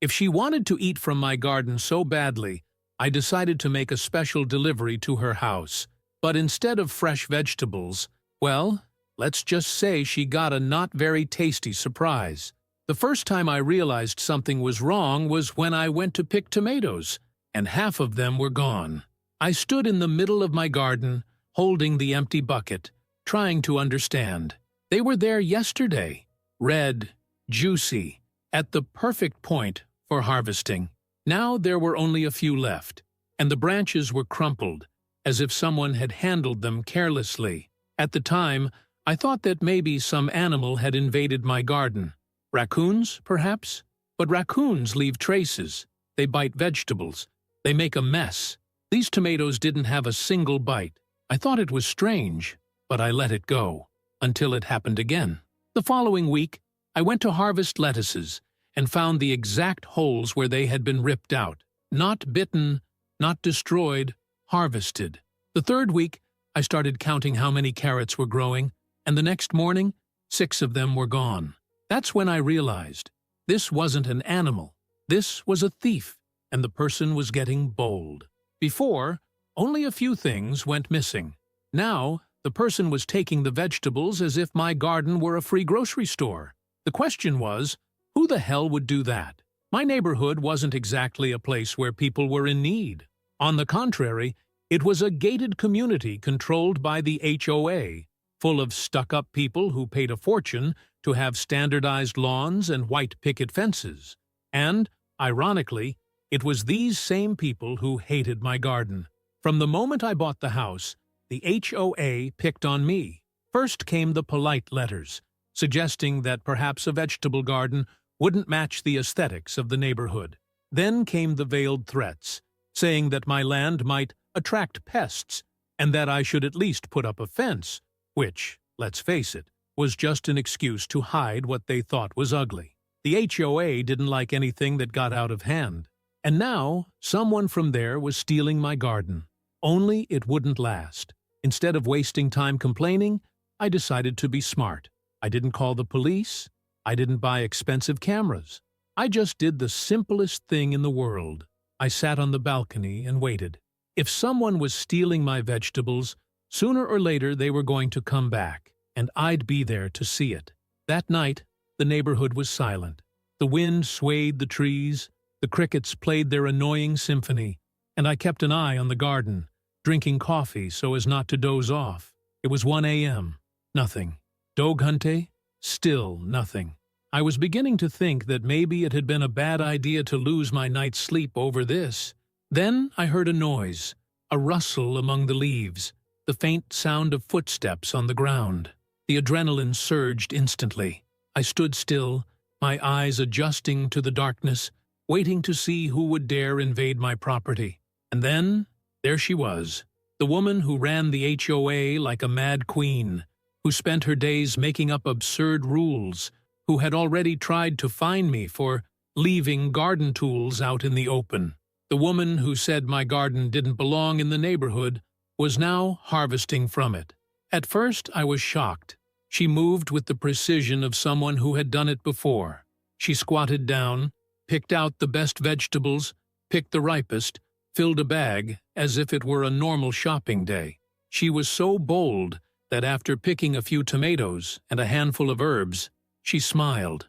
If she wanted to eat from my garden so badly, I decided to make a special delivery to her house. But instead of fresh vegetables, well, let's just say she got a not very tasty surprise. The first time I realized something was wrong was when I went to pick tomatoes, and half of them were gone. I stood in the middle of my garden, holding the empty bucket, trying to understand. They were there yesterday, red, juicy, at the perfect point for harvesting. Now there were only a few left, and the branches were crumpled, as if someone had handled them carelessly. At the time, I thought that maybe some animal had invaded my garden. Raccoons, perhaps? But raccoons leave traces. They bite vegetables. They make a mess. These tomatoes didn't have a single bite. I thought it was strange, but I let it go, until it happened again. The following week, I went to harvest lettuces and found the exact holes where they had been ripped out. Not bitten, not destroyed, harvested. The third week, I started counting how many carrots were growing, and the next morning, 6 of them were gone. That's when I realized this wasn't an animal. This was a thief, and the person was getting bold. Before, only a few things went missing. Now, the person was taking the vegetables as if my garden were a free grocery store. The question was, who the hell would do that? My neighborhood wasn't exactly a place where people were in need. On the contrary, it was a gated community controlled by the HOA, full of stuck-up people who paid a fortune to have standardized lawns and white picket fences. And, ironically, it was these same people who hated my garden. From the moment I bought the house, the HOA picked on me. First came the polite letters, suggesting that perhaps a vegetable garden wouldn't match the aesthetics of the neighborhood. Then came the veiled threats, saying that my land might attract pests and that I should at least put up a fence, which, let's face it, was just an excuse to hide what they thought was ugly. The HOA didn't like anything that got out of hand. And now, someone from there was stealing my garden. Only it wouldn't last. Instead of wasting time complaining, I decided to be smart. I didn't call the police. I didn't buy expensive cameras. I just did the simplest thing in the world. I sat on the balcony and waited. If someone was stealing my vegetables, sooner or later they were going to come back, and I'd be there to see it. That night, the neighborhood was silent. The wind swayed the trees, the crickets played their annoying symphony, and I kept an eye on the garden, drinking coffee so as not to doze off. It was 1 a.m. Nothing. Dog hunte? Still nothing. I was beginning to think that maybe it had been a bad idea to lose my night's sleep over this. Then I heard a noise, a rustle among the leaves, the faint sound of footsteps on the ground. The adrenaline surged instantly. I stood still, my eyes adjusting to the darkness, waiting to see who would dare invade my property. And then, there she was, the woman who ran the HOA like a mad queen, who spent her days making up absurd rules, who had already tried to fine me for leaving garden tools out in the open. The woman who said my garden didn't belong in the neighborhood was now harvesting from it. At first, I was shocked. She moved with the precision of someone who had done it before. She squatted down, picked out the best vegetables, picked the ripest, filled a bag as if it were a normal shopping day. She was so bold that after picking a few tomatoes and a handful of herbs, she smiled,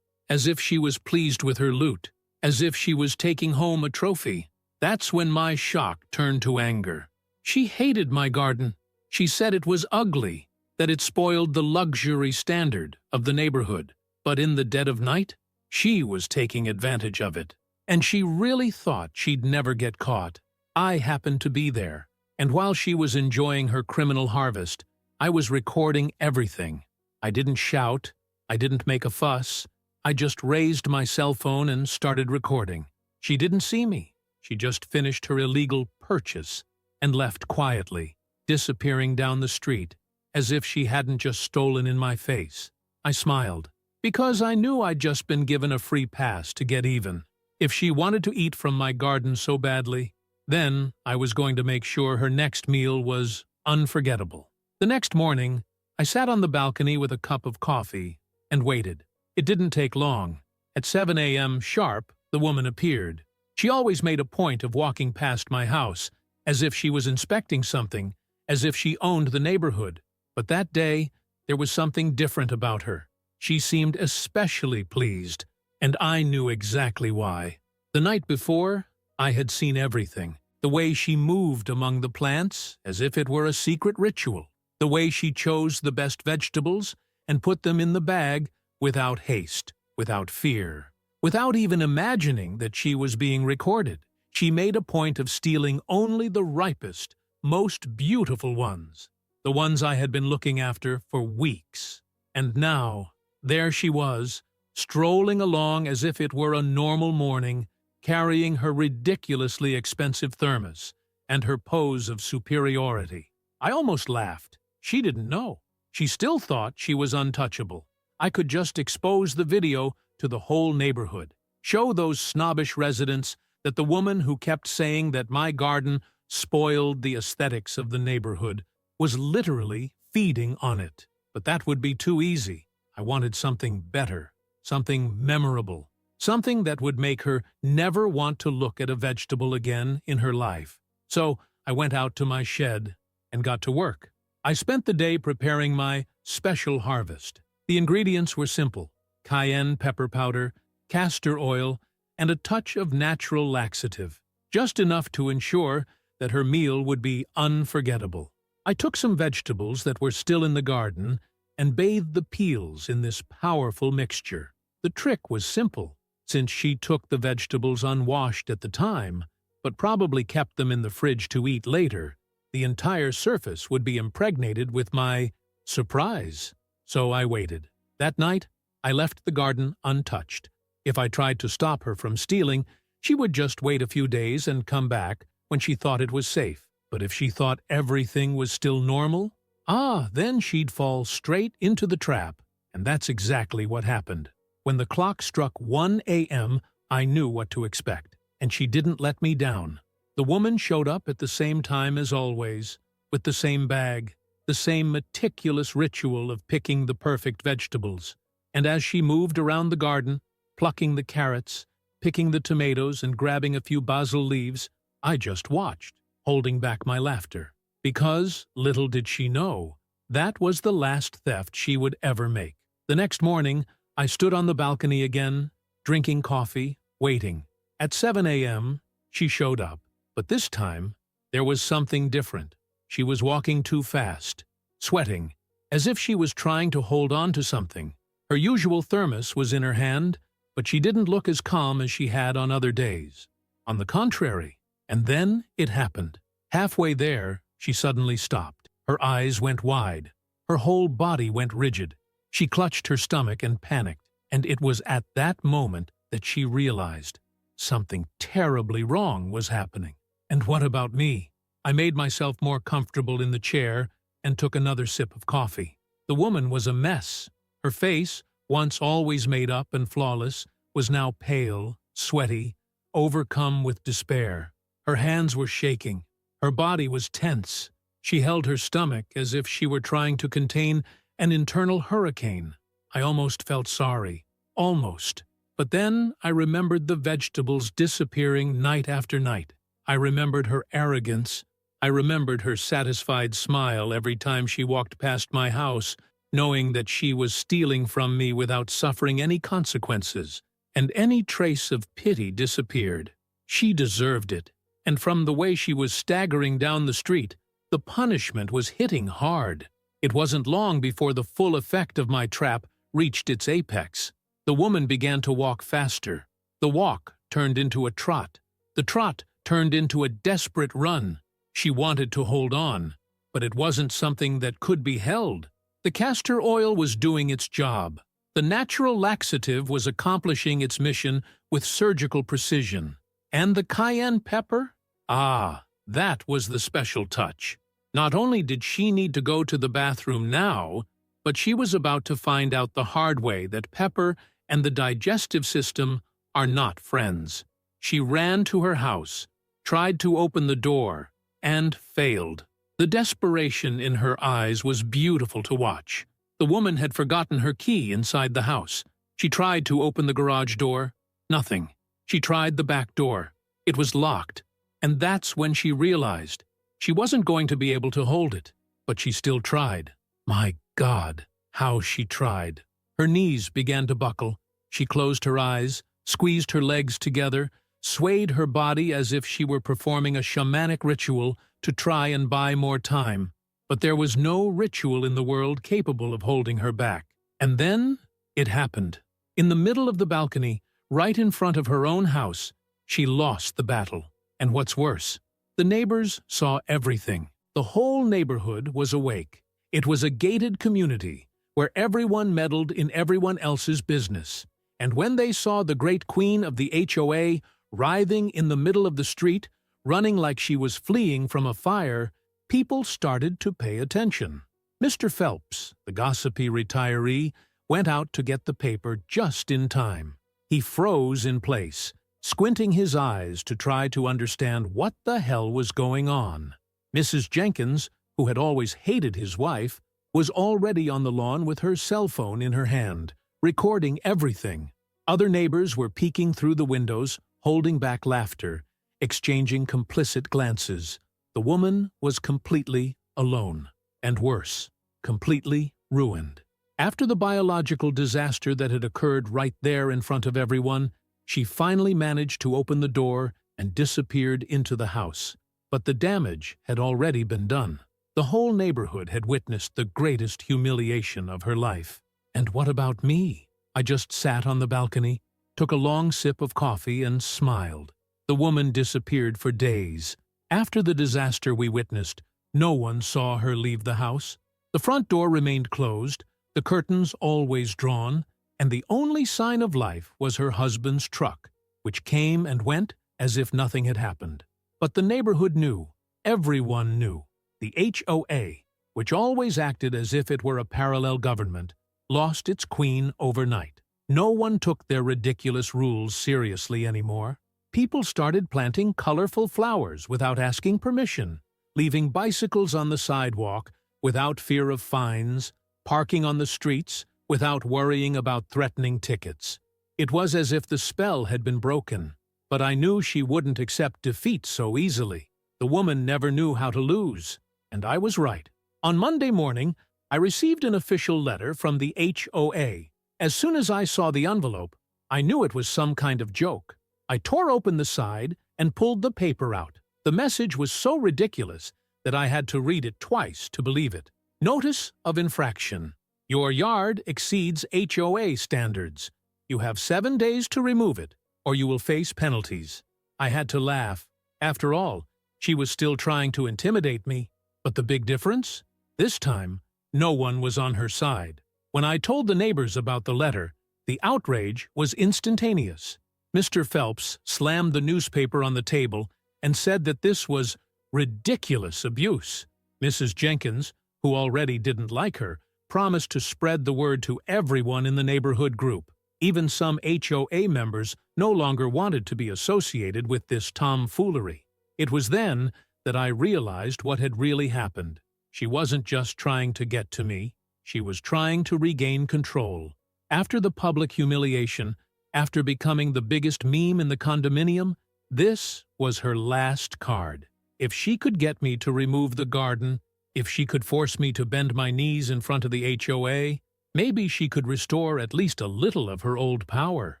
as if she was pleased with her loot, as if she was taking home a trophy. That's when my shock turned to anger. She hated my garden. She said it was ugly, that it spoiled the luxury standard of the neighborhood. But in the dead of night, she was taking advantage of it. And she really thought she'd never get caught. I happened to be there, and while she was enjoying her criminal harvest, I was recording everything. I didn't shout, I didn't make a fuss, I just raised my cell phone and started recording. She didn't see me. She just finished her illegal purchase and left quietly, disappearing down the street, as if she hadn't just stolen in my face. I smiled, because I knew I'd just been given a free pass to get even. If she wanted to eat from my garden so badly, then I was going to make sure her next meal was unforgettable. The next morning, I sat on the balcony with a cup of coffee and waited. It didn't take long, At 7 a.m. sharp, the woman appeared. She always made a point of walking past my house, as if she was inspecting something, as if she owned the neighborhood. But that day, there was something different about her. She seemed especially pleased, and I knew exactly why. The night before, I had seen everything. The way she moved among the plants, as if it were a secret ritual. The way she chose the best vegetables and put them in the bag without haste, without fear, without even imagining that she was being recorded. She made a point of stealing only the ripest, most beautiful ones, the ones I had been looking after for weeks. And now, there she was, strolling along as if it were a normal morning, carrying her ridiculously expensive thermos and her pose of superiority. I almost laughed. She didn't know. She still thought she was untouchable. I could just expose the video to the whole neighborhood, show those snobbish residents that the woman who kept saying that my garden spoiled the aesthetics of the neighborhood was literally feeding on it. But that would be too easy. I wanted something better, something memorable, something that would make her never want to look at a vegetable again in her life. So I went out to my shed and got to work. I spent the day preparing my special harvest. The ingredients were simple: cayenne pepper powder, castor oil, and a touch of natural laxative, just enough to ensure that her meal would be unforgettable. I took some vegetables that were still in the garden and bathed the peels in this powerful mixture. The trick was simple, since she took the vegetables unwashed at the time, but probably kept them in the fridge to eat later. The entire surface would be impregnated with my surprise. So I waited. That night, I left the garden untouched. If I tried to stop her from stealing, she would just wait a few days and come back when she thought it was safe. But if she thought everything was still normal, then she'd fall straight into the trap. And that's exactly what happened. When the clock struck 1 a.m., I knew what to expect, and she didn't let me down. The woman showed up at the same time as always, with the same bag, the same meticulous ritual of picking the perfect vegetables. And as she moved around the garden, plucking the carrots, picking the tomatoes, and grabbing a few basil leaves, I just watched, holding back my laughter. Because, little did she know, that was the last theft she would ever make. The next morning, I stood on the balcony again, drinking coffee, waiting. At 7 a.m., she showed up. But this time, there was something different. She was walking too fast, sweating, as if she was trying to hold on to something. Her usual thermos was in her hand, but she didn't look as calm as she had on other days. On the contrary, and then it happened. Halfway there, she suddenly stopped. Her eyes went wide. Her whole body went rigid. She clutched her stomach and panicked, and it was at that moment that she realized something terribly wrong was happening. And what about me? I made myself more comfortable in the chair and took another sip of coffee. The woman was a mess. Her face, once always made up and flawless, was now pale, sweaty, overcome with despair. Her hands were shaking. Her body was tense. She held her stomach as if she were trying to contain an internal hurricane. I almost felt sorry. Almost. But then I remembered the vegetables disappearing night after night. I remembered her arrogance. I remembered her satisfied smile every time she walked past my house, knowing that she was stealing from me without suffering any consequences, and any trace of pity disappeared. She deserved it, and from the way she was staggering down the street, the punishment was hitting hard. It wasn't long before the full effect of my trap reached its apex. The woman began to walk faster. The walk turned into a trot. The trot turned into a desperate run. She wanted to hold on, but it wasn't something that could be held. The castor oil was doing its job. The natural laxative was accomplishing its mission with surgical precision. And the cayenne pepper? That was the special touch. Not only did she need to go to the bathroom now, but she was about to find out the hard way that pepper and the digestive system are not friends. She ran to her house, tried to open the door, and failed. The desperation in her eyes was beautiful to watch. The woman had forgotten her key inside the house. She tried to open the garage door. Nothing. She tried the back door. It was locked. And that's when she realized she wasn't going to be able to hold it. But she still tried. My God, how she tried. Her knees began to buckle. She closed her eyes, squeezed her legs together, swayed her body as if she were performing a shamanic ritual to try and buy more time. But there was no ritual in the world capable of holding her back. And then it happened. In the middle of the balcony, right in front of her own house, she lost the battle. And what's worse, the neighbors saw everything. The whole neighborhood was awake. It was a gated community where everyone meddled in everyone else's business. And when they saw the great queen of the HOA writhing in the middle of the street, running like she was fleeing from a fire, people started to pay attention. Mr. Phelps, the gossipy retiree, went out to get the paper just in time. He froze in place, squinting his eyes to try to understand what the hell was going on. Mrs. Jenkins, who had always hated his wife, was already on the lawn with her cell phone in her hand, recording everything. Other neighbors were peeking through the windows, holding back laughter, exchanging complicit glances. The woman was completely alone, and worse, completely ruined. After the biological disaster that had occurred right there in front of everyone, she finally managed to open the door and disappeared into the house. But the damage had already been done. The whole neighborhood had witnessed the greatest humiliation of her life. And what about me? I just sat on the balcony, took a long sip of coffee, and smiled. The woman disappeared for days. After the disaster we witnessed, no one saw her leave the house. The front door remained closed, the curtains always drawn, and the only sign of life was her husband's truck, which came and went as if nothing had happened. But the neighborhood knew, everyone knew. The HOA, which always acted as if it were a parallel government, lost its queen overnight. No one took their ridiculous rules seriously anymore. People started planting colorful flowers without asking permission, leaving bicycles on the sidewalk without fear of fines, parking on the streets without worrying about threatening tickets. It was as if the spell had been broken, but I knew she wouldn't accept defeat so easily. The woman never knew how to lose, and I was right. On Monday morning, I received an official letter from the HOA. As soon as I saw the envelope, I knew it was some kind of joke. I tore open the side and pulled the paper out. The message was so ridiculous that I had to read it twice to believe it. Notice of infraction. Your yard exceeds HOA standards. You have 7 days to remove it, or you will face penalties. I had to laugh. After all, she was still trying to intimidate me. But the big difference? This time, no one was on her side. When I told the neighbors about the letter, the outrage was instantaneous. Mr. Phelps slammed the newspaper on the table and said that this was ridiculous abuse. Mrs. Jenkins, who already didn't like her, promised to spread the word to everyone in the neighborhood group. Even some HOA members no longer wanted to be associated with this tomfoolery. It was then that I realized what had really happened. She wasn't just trying to get to me. She was trying to regain control. After the public humiliation, after becoming the biggest meme in the condominium, this was her last card. If she could get me to remove the garden, if she could force me to bend my knees in front of the HOA, maybe she could restore at least a little of her old power.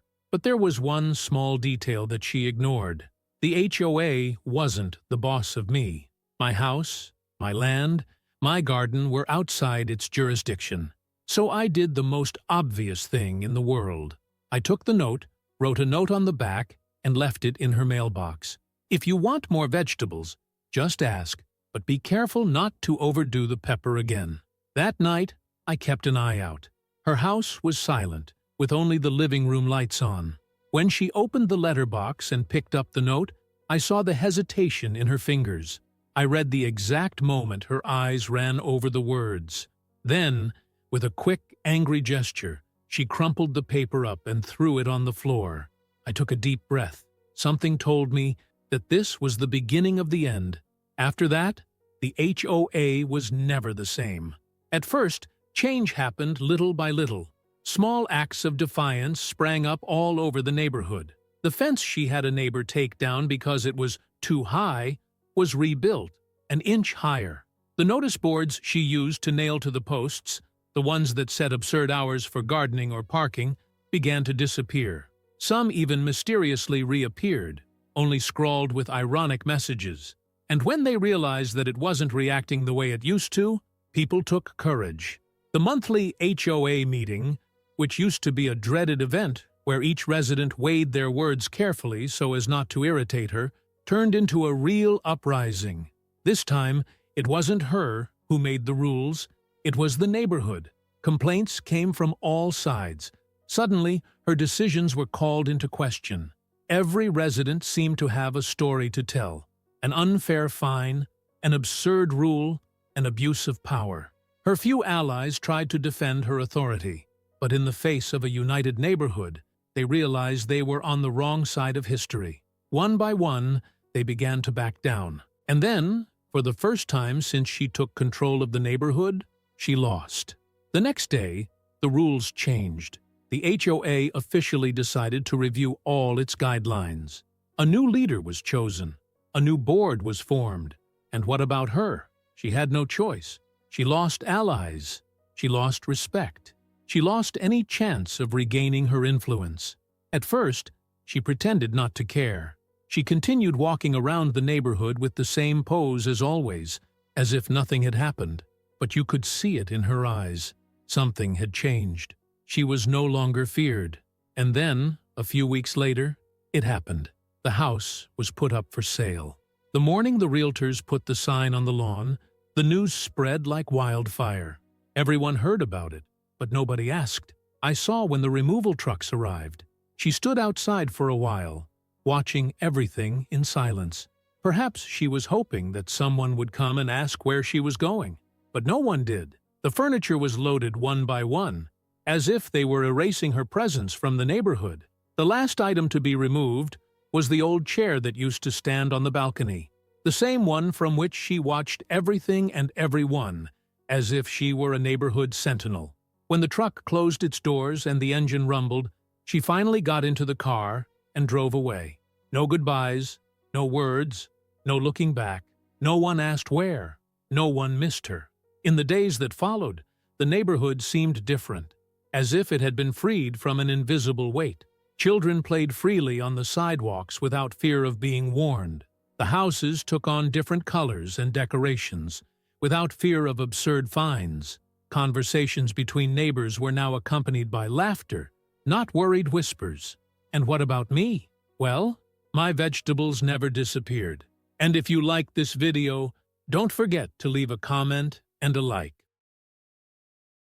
But there was one small detail that she ignored. The HOA wasn't the boss of me. My house, my land, my garden were outside its jurisdiction. So I did the most obvious thing in the world. I took the note, wrote a note on the back, and left it in her mailbox. If you want more vegetables, just ask, but be careful not to overdo the pepper again. That night, I kept an eye out. Her house was silent, with only the living room lights on. When she opened the letterbox and picked up the note, I saw the hesitation in her fingers. I read the exact moment her eyes ran over the words. Then, with a quick, angry gesture, she crumpled the paper up and threw it on the floor. I took a deep breath. Something told me that this was the beginning of the end. After that, the HOA was never the same. At first, change happened little by little. Small acts of defiance sprang up all over the neighborhood. The fence she had a neighbor take down because it was too high was rebuilt an inch higher. The notice boards she used to nail to the posts, the ones that set absurd hours for gardening or parking, began to disappear. Some even mysteriously reappeared, only scrawled with ironic messages. And when they realized that it wasn't reacting the way it used to, people took courage. The monthly HOA meeting, which used to be a dreaded event where each resident weighed their words carefully so as not to irritate her, turned into a real uprising. This time, it wasn't her who made the rules, it was the neighborhood. Complaints came from all sides. Suddenly, her decisions were called into question. Every resident seemed to have a story to tell. An unfair fine, an absurd rule, an abuse of power. Her few allies tried to defend her authority, but in the face of a united neighborhood, they realized they were on the wrong side of history. One by one, they began to back down. And then, for the first time since she took control of the neighborhood, she lost. The next day, the rules changed. The HOA officially decided to review all its guidelines. A new leader was chosen. A new board was formed. And what about her? She had no choice. She lost allies. She lost respect. She lost any chance of regaining her influence. At first, she pretended not to care. She continued walking around the neighborhood with the same pose as always, as if nothing had happened. But you could see it in her eyes. Something had changed. She was no longer feared. And then, a few weeks later, it happened. The house was put up for sale. The morning the realtors put the sign on the lawn, the news spread like wildfire. Everyone heard about it, but nobody asked. I saw when the removal trucks arrived. She stood outside for a while, watching everything in silence. Perhaps she was hoping that someone would come and ask where she was going. But no one did. The furniture was loaded one by one, as if they were erasing her presence from the neighborhood. The last item to be removed was the old chair that used to stand on the balcony, the same one from which she watched everything and everyone, as if she were a neighborhood sentinel. When the truck closed its doors and the engine rumbled, she finally got into the car and drove away. No goodbyes, no words, no looking back. No one asked where. No one missed her. In the days that followed, the neighborhood seemed different, as if it had been freed from an invisible weight. Children played freely on the sidewalks without fear of being warned. The houses took on different colors and decorations, without fear of absurd fines. Conversations between neighbors were now accompanied by laughter, not worried whispers. And what about me? Well, my vegetables never disappeared. And if you liked this video, don't forget to leave a comment and a like.